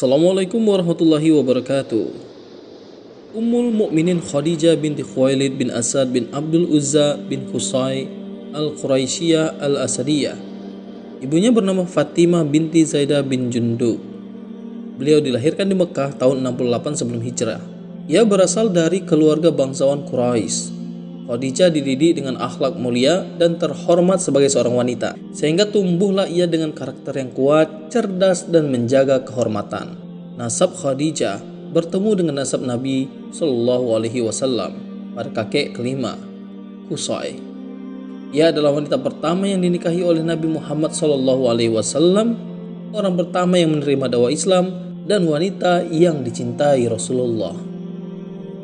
Assalamualaikum warahmatullahi wabarakatuh. Ummul Mukminin Khadijah binti Khuwailid bin Asad bin Abdul Uzza bin Qusay Al-Quraisyiyah Al-Asadiyah. Ibunya bernama Fatimah binti Zaidah bin Jundub. Beliau dilahirkan di Mekah tahun 68 sebelum hijrah. Ia berasal dari keluarga bangsawan Quraisy. Khadijah dididik dengan akhlak mulia dan terhormat sebagai seorang wanita, sehingga tumbuhlah ia dengan karakter yang kuat, cerdas, dan menjaga kehormatan. Nasab Khadijah bertemu dengan nasab Nabi Shallallahu Alaihi Wasallam pada kakek kelima, Qusay. Ia adalah wanita pertama yang dinikahi oleh Nabi Muhammad Shallallahu Alaihi Wasallam, orang pertama yang menerima dakwah Islam, dan wanita yang dicintai Rasulullah.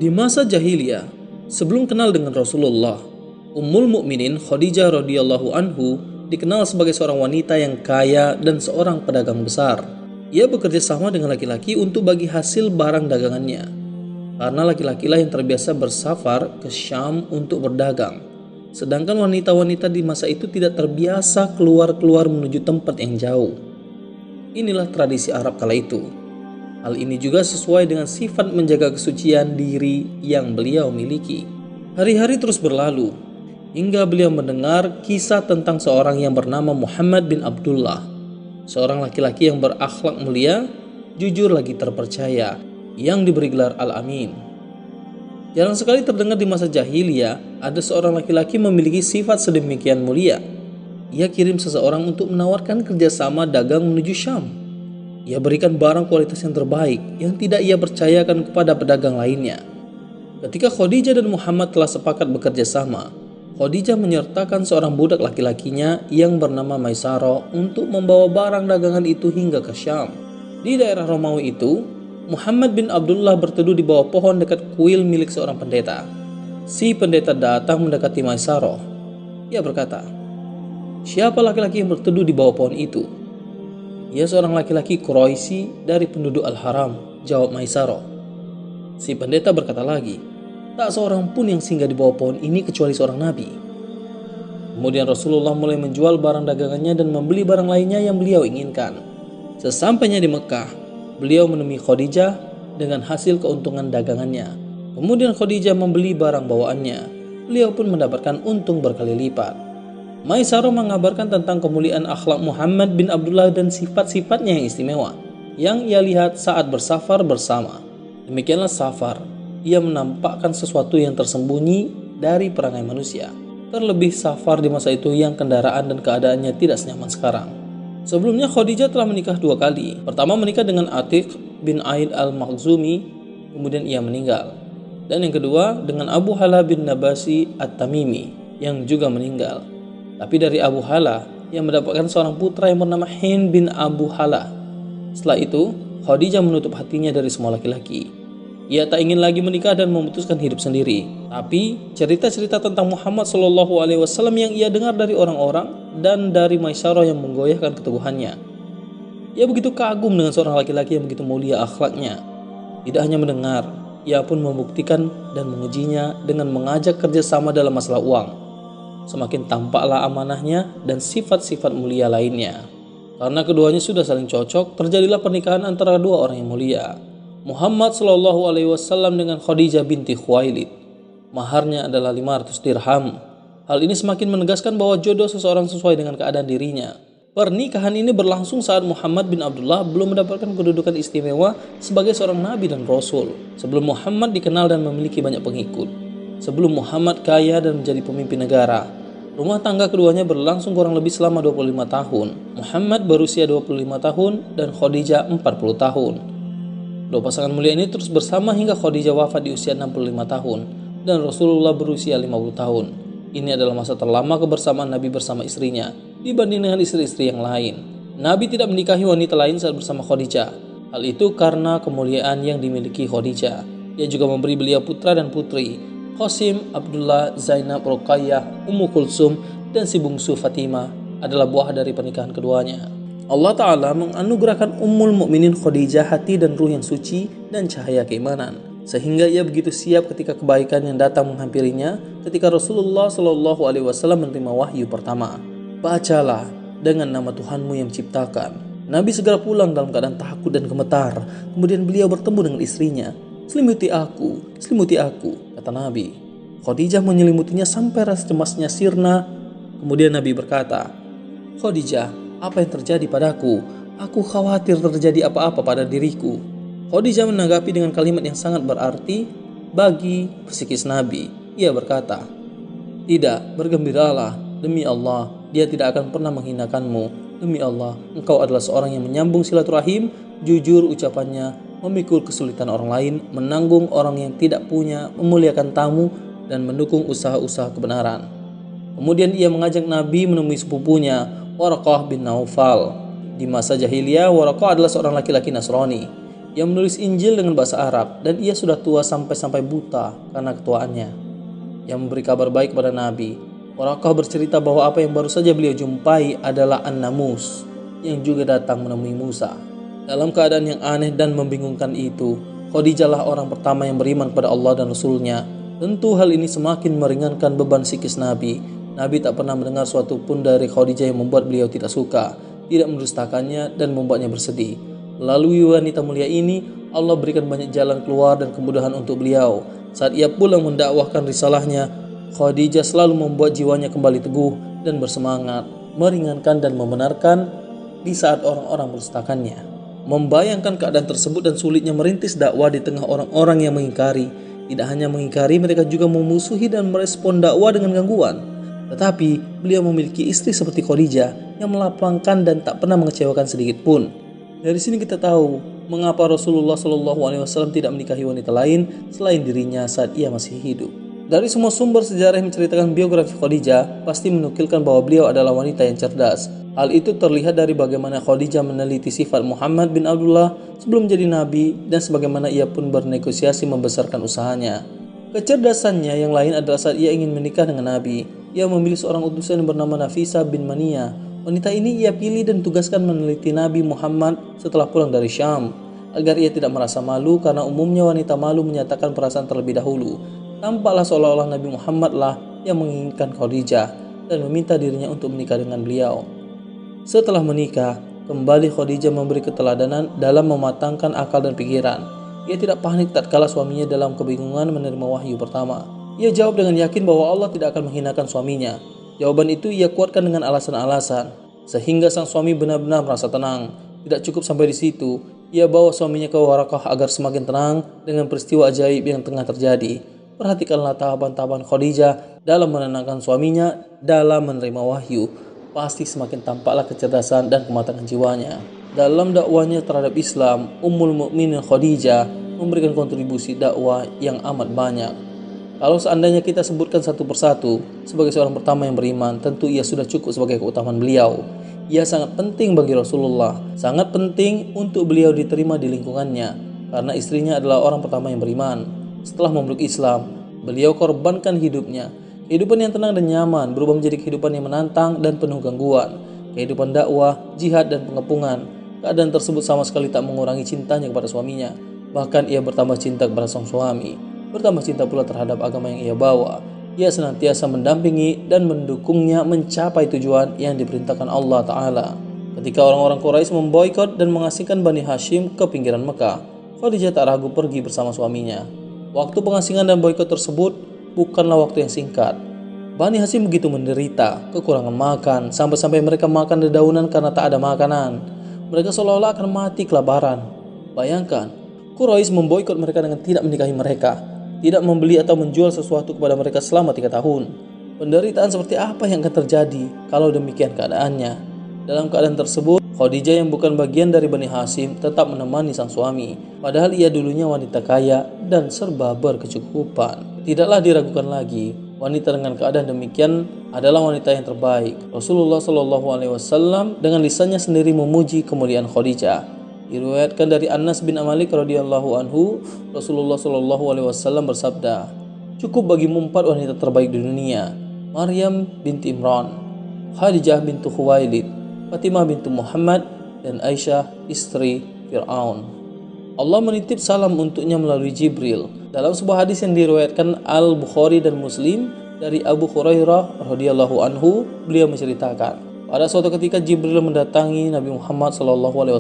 Di masa jahiliyah, sebelum kenal dengan Rasulullah, Ummul Mukminin Khadijah radhiyallahu anhu dikenal sebagai seorang wanita yang kaya dan seorang pedagang besar. Ia bekerja sama dengan laki-laki untuk bagi hasil barang dagangannya, karena laki-lakilah yang terbiasa bersafar ke Syam untuk berdagang. Sedangkan wanita-wanita di masa itu tidak terbiasa keluar-keluar menuju tempat yang jauh. Inilah tradisi Arab kala itu. Hal ini juga sesuai dengan sifat menjaga kesucian diri yang beliau miliki. Hari-hari terus berlalu, hingga beliau mendengar kisah tentang seorang yang bernama Muhammad bin Abdullah, seorang laki-laki yang berakhlak mulia, jujur lagi terpercaya, yang diberi gelar Al-Amin. Jarang sekali terdengar di masa jahiliyah ada seorang laki-laki memiliki sifat sedemikian mulia. Ia kirim seseorang untuk menawarkan kerjasama dagang menuju Syam. Ia berikan barang kualitas yang terbaik yang tidak ia percayakan kepada pedagang lainnya. Ketika Khadijah dan Muhammad telah sepakat bekerja sama, Khadijah menyertakan seorang budak laki-lakinya yang bernama Maisarah untuk membawa barang dagangan itu hingga ke Syam. Di daerah Romawi itu, Muhammad bin Abdullah berteduh di bawah pohon dekat kuil milik seorang pendeta. Si pendeta datang mendekati Maisarah. Ia berkata, "Siapa laki-laki yang berteduh di bawah pohon itu?" "Ia seorang laki-laki Quraisy dari penduduk Al-Haram," jawab Maisarah. Si pendeta berkata lagi, "Tak seorang pun yang singgah di bawah pohon ini kecuali seorang nabi." Kemudian Rasulullah mulai menjual barang dagangannya dan membeli barang lainnya yang beliau inginkan. Sesampainya di Mekah, beliau menemui Khadijah dengan hasil keuntungan dagangannya. Kemudian Khadijah membeli barang bawaannya. Beliau pun mendapatkan untung berkali lipat. Maisarah mengabarkan tentang kemuliaan akhlak Muhammad bin Abdullah dan sifat-sifatnya yang istimewa yang ia lihat saat bersafar bersama. Demikianlah safar. Ia menampakkan sesuatu yang tersembunyi dari perangai manusia. Terlebih safar di masa itu yang kendaraan dan keadaannya tidak senyaman sekarang. Sebelumnya Khadijah telah menikah 2 kali. Pertama menikah dengan Atiq bin Aid al-Makhzumi, kemudian ia meninggal. Dan yang kedua dengan Abu Hala bin Nabasi at-Tamimi yang juga meninggal. Tapi dari Abu Hala yang mendapatkan seorang putra yang bernama Hind bin Abu Hala. Setelah itu, Khadijah menutup hatinya dari semua laki-laki. Ia tak ingin lagi menikah dan memutuskan hidup sendiri. Tapi cerita-cerita tentang Muhammad SAW yang ia dengar dari orang-orang dan dari Maisarah yang menggoyahkan keteguhannya. Ia begitu kagum dengan seorang laki-laki yang begitu mulia akhlaknya. Tidak hanya mendengar, ia pun membuktikan dan mengujinya dengan mengajak kerjasama dalam masalah uang. Semakin tampaklah amanahnya dan sifat-sifat mulia lainnya. Karena keduanya sudah saling cocok, terjadilah pernikahan antara dua orang yang mulia. Muhammad Shallallahu Alaihi Wasallam dengan Khadijah binti Khuwailid. Maharnya adalah 500 dirham. Hal ini semakin menegaskan bahwa jodoh seseorang sesuai dengan keadaan dirinya. Pernikahan ini berlangsung saat Muhammad bin Abdullah belum mendapatkan kedudukan istimewa sebagai seorang nabi dan rasul. Sebelum Muhammad dikenal dan memiliki banyak pengikut. Sebelum Muhammad kaya dan menjadi pemimpin negara. Rumah tangga keduanya berlangsung kurang lebih selama 25 tahun. Muhammad berusia 25 tahun dan Khadijah 40 tahun. Dua pasangan mulia ini terus bersama hingga Khadijah wafat di usia 65 tahun dan Rasulullah berusia 50 tahun. Ini adalah masa terlama kebersamaan Nabi bersama istrinya dibanding dengan istri-istri yang lain. Nabi tidak menikahi wanita lain saat bersama Khadijah. Hal itu karena kemuliaan yang dimiliki Khadijah. Ia juga memberi beliau putra dan putri, Qasim, Abdullah, Zainab, Ruqayyah, Ummu Kulsum, dan si bungsu Fatimah adalah buah dari pernikahan keduanya. Allah Ta'ala menganugerahkan Ummul Mukminin Khadijah hati dan ruh yang suci dan cahaya keimanan, sehingga ia begitu siap ketika kebaikan yang datang menghampirinya ketika Rasulullah SAW menerima wahyu pertama. Bacalah dengan nama Tuhanmu yang menciptakan, Nabi segera pulang dalam keadaan takut dan gemetar. Kemudian beliau bertemu dengan istrinya. Selimuti aku, kata Nabi. Khadijah menyelimutinya sampai rasa cemasnya sirna. Kemudian Nabi berkata, Khadijah, apa yang terjadi padaku? Aku khawatir terjadi apa-apa pada diriku. Khadijah menanggapi dengan kalimat yang sangat berarti bagi psikis Nabi. Ia berkata, tidak, bergembiralah. Demi Allah, dia tidak akan pernah menghinakanmu. Demi Allah, engkau adalah seorang yang menyambung silaturahim, jujur ucapannya, memikul kesulitan orang lain, menanggung orang yang tidak punya, memuliakan tamu, dan mendukung usaha-usaha kebenaran. Kemudian ia mengajak Nabi menemui sepupunya, Waraqah bin Naufal. Di masa jahiliyah, Waraqah adalah seorang laki-laki Nasrani yang menulis Injil dengan bahasa Arab, dan ia sudah tua sampai buta karena ketuaannya. Yang memberi kabar baik kepada Nabi, Waraqah bercerita bahwa apa yang baru saja beliau jumpai adalah An-Namus yang juga datang menemui Musa. Dalam keadaan yang aneh dan membingungkan itu, Khadijah lah orang pertama yang beriman kepada Allah dan Rasul-Nya. Tentu hal ini semakin meringankan beban psikis Nabi. Nabi tak pernah mendengar suatu pun dari Khadijah yang membuat beliau tidak suka, tidak mendustakannya, dan membuatnya bersedih. Melalui wanita mulia ini, Allah berikan banyak jalan keluar dan kemudahan untuk beliau. Saat ia pulang mendakwahkan risalahnya, Khadijah selalu membuat jiwanya kembali teguh dan bersemangat, meringankan dan membenarkan di saat orang-orang mendustakannya. Membayangkan keadaan tersebut dan sulitnya merintis dakwah di tengah orang-orang yang mengingkari. Tidak hanya mengingkari, mereka juga memusuhi dan merespon dakwah dengan gangguan. Tetapi beliau memiliki istri seperti Khadijah yang melapangkan dan tak pernah mengecewakan sedikit pun. Dari sini kita tahu mengapa Rasulullah SAW tidak menikahi wanita lain selain dirinya saat ia masih hidup. Dari semua sumber sejarah yang menceritakan biografi Khadijah pasti menukilkan bahwa beliau adalah wanita yang cerdas. Hal itu terlihat dari bagaimana Khadijah meneliti sifat Muhammad bin Abdullah sebelum menjadi nabi dan sebagaimana ia pun bernegosiasi membesarkan usahanya. Kecerdasannya yang lain adalah saat ia ingin menikah dengan Nabi. Ia memilih seorang utusan yang bernama Nafisa bin Mania. Wanita ini ia pilih dan tugaskan meneliti Nabi Muhammad setelah pulang dari Syam, agar ia tidak merasa malu karena umumnya wanita malu menyatakan perasaan terlebih dahulu. Tampaklah seolah-olah Nabi Muhammad lah yang menginginkan Khadijah dan meminta dirinya untuk menikah dengan beliau. Setelah menikah, kembali Khadijah memberi keteladanan dalam mematangkan akal dan pikiran. Ia tidak panik tatkala suaminya dalam kebingungan menerima wahyu pertama. Ia jawab dengan yakin bahwa Allah tidak akan menghinakan suaminya. Jawaban itu ia kuatkan dengan alasan-alasan, sehingga sang suami benar-benar merasa tenang. Tidak cukup sampai di situ, ia bawa suaminya ke Waraqah agar semakin tenang dengan peristiwa ajaib yang tengah terjadi. Perhatikanlah tahapan-tahapan Khadijah dalam menenangkan suaminya dalam menerima wahyu. Pasti semakin tampaklah kecerdasan dan kematangan jiwanya. Dalam dakwahnya terhadap Islam, Ummul Mukminin Khadijah memberikan kontribusi dakwah yang amat banyak. Kalau seandainya kita sebutkan satu persatu, sebagai seorang pertama yang beriman, tentu ia sudah cukup sebagai keutamaan beliau. Ia sangat penting bagi Rasulullah, sangat penting untuk beliau diterima di lingkungannya, karena istrinya adalah orang pertama yang beriman. Setelah memeluk Islam, beliau korbankan hidupnya. Kehidupan yang tenang dan nyaman berubah menjadi kehidupan yang menantang dan penuh gangguan. Kehidupan dakwah, jihad, dan pengepungan. Keadaan tersebut sama sekali tak mengurangi cintanya kepada suaminya. Bahkan ia bertambah cinta kepada sang suami. Bertambah cinta pula terhadap agama yang ia bawa. Ia senantiasa mendampingi dan mendukungnya mencapai tujuan yang diperintahkan Allah Ta'ala. Ketika orang-orang Quraisy memboikot dan mengasingkan Bani Hashim ke pinggiran Mekah, Khadijah tak ragu pergi bersama suaminya. Waktu pengasingan dan boikot tersebut bukanlah waktu yang singkat. Bani Hashim begitu menderita, kekurangan makan, sampai-sampai mereka makan dedaunan karena tak ada makanan. Mereka seolah-olah akan mati kelaparan. Bayangkan, Quraisy memboikot mereka dengan tidak menikahi mereka, tidak membeli atau menjual sesuatu kepada mereka selama 3 tahun. Penderitaan seperti apa yang akan terjadi kalau demikian keadaannya? Dalam keadaan tersebut, Khadijah yang bukan bagian dari Bani Hashim tetap menemani sang suami, padahal ia dulunya wanita kaya dan serba berkecukupan. Tidaklah diragukan lagi, wanita dengan keadaan demikian adalah wanita yang terbaik. Rasulullah SAW dengan lisannya sendiri memuji kemuliaan Khadijah. Diriwayatkan dari Anas bin Malik radhiyallahu anhu, Rasulullah SAW bersabda, "Cukup bagimu 4 wanita terbaik di dunia: Maryam binti Imran, Khadijah bintu Khuwailid, Fatimah bintu Muhammad, dan Aisyah istri Fir'aun." Allah menitip salam untuknya melalui Jibril. Dalam sebuah hadis yang diriwayatkan Al-Bukhari dan Muslim dari Abu Hurairah radhiyallahu anhu, beliau menceritakan, Pada suatu ketika Jibril mendatangi Nabi Muhammad SAW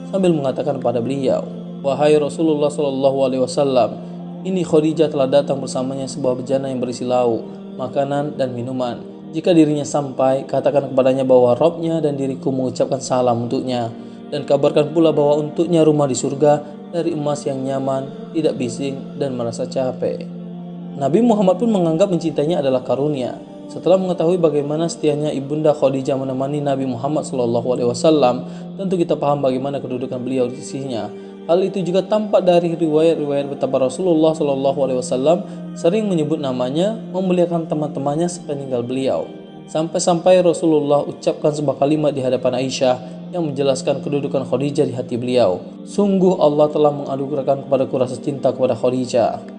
sambil mengatakan kepada beliau, "Wahai Rasulullah SAW, ini Khadijah telah datang bersamanya sebuah bejana yang berisi lauk, makanan dan minuman. Jika dirinya sampai, katakan kepadanya bahwa Rabbnya dan diriku mengucapkan salam untuknya, dan kabarkan pula bahwa untuknya rumah di surga dari emas yang nyaman, tidak bising dan merasa capek." Nabi Muhammad pun menganggap mencintainya adalah karunia. Setelah mengetahui bagaimana setianya ibunda Khadijah menemani Nabi Muhammad SAW, tentu kita paham bagaimana kedudukan beliau di sisinya. Hal itu juga tampak dari riwayat-riwayat betapa Rasulullah SAW sering menyebut namanya, memuliakan teman-temannya sepeninggal beliau. Sampai-sampai Rasulullah ucapkan sebuah kalimat di hadapan Aisyah yang menjelaskan kedudukan Khadijah di hati beliau. "Sungguh Allah telah menganugerahkan kepadaku rasa cinta kepada Khadijah."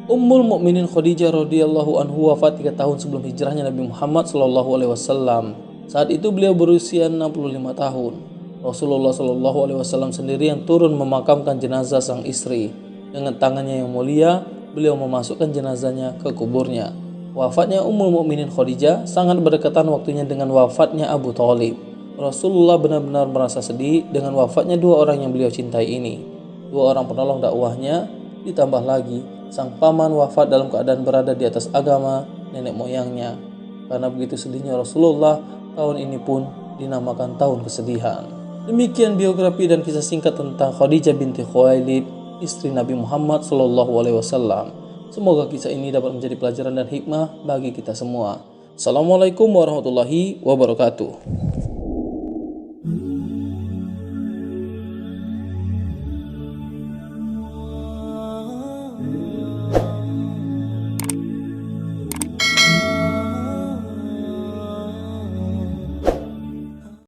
Ummul Mukminin Khadijah radhiyallahu anhu wafat 3 tahun sebelum hijrahnya Nabi Muhammad SAW. Saat itu beliau berusia 65 tahun. Rasulullah SAW sendiri yang turun memakamkan jenazah sang istri. Dengan tangannya yang mulia, beliau memasukkan jenazahnya ke kuburnya. Wafatnya Ummul Mukminin Khadijah sangat berdekatan waktunya dengan wafatnya Abu Thalib. Rasulullah benar-benar merasa sedih dengan wafatnya dua orang yang beliau cintai ini. Dua orang penolong dakwahnya, ditambah lagi sang paman wafat dalam keadaan berada di atas agama nenek moyangnya. Karena begitu sedihnya Rasulullah, tahun ini pun dinamakan tahun kesedihan. Demikian biografi dan kisah singkat tentang Khadijah binti Khuwailid, istri Nabi Muhammad SAW. Semoga kisah ini dapat menjadi pelajaran dan hikmah bagi kita semua. Assalamualaikum warahmatullahi wabarakatuh.